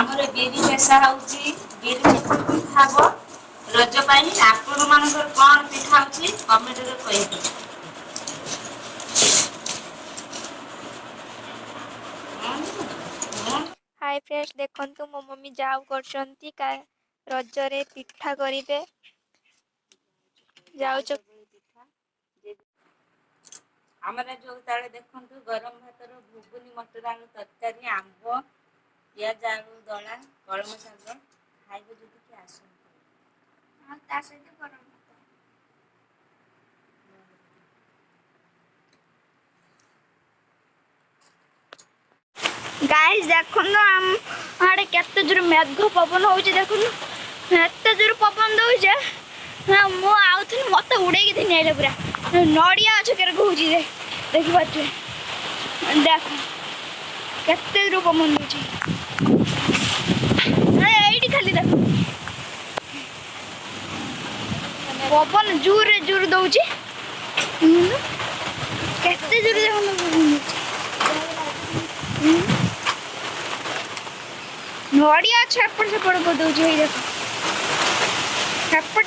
ଆମର ବିରି ପେସା ହଉଛି ବିରି ପିଠା ହବ ରଜ ପାଇଁ। ଆପଣ ମାନଙ୍କର କଣ ପିଠା ହଉଛି କମେଣ୍ଟରେ କହିବେ। हाय फ्रेंड्स देखंतु मो मम्मी जाऊ करछंती का रजरे पिठा करिवे जाऊ ଆମର ଯୋଉ ତାଳେ ଦେଖନ୍ତୁ ଗରମ ଭାତର ଘୁଗୁନି ମଟର ଆଳୁ ତରକାରୀ ଆମ୍ବ ପିଆଜ ଆଳୁ ଦଳା କଳମ ଶାଗ ଖାଇବେ ଯଦି କି ଆସନ୍ତୁ। ହଁ ତା ସହିତ ଗରମ ଭାତ। गाइस देखंतु हम आड़े केते जोर मेघ पवन होउची देखंतु एते जोर पवन दउचे ना मु आउथि मते उड़े के थिन आइले पूरा नडिया छ केरे कहूची दे देखि बाछु देख केते जोर पवन दउची अरे एइडी खाली देख पवन जोर जोर दउची केते जोर देखंतु नडिया छपड़ छपड़ कर दउची हे देखो छपड़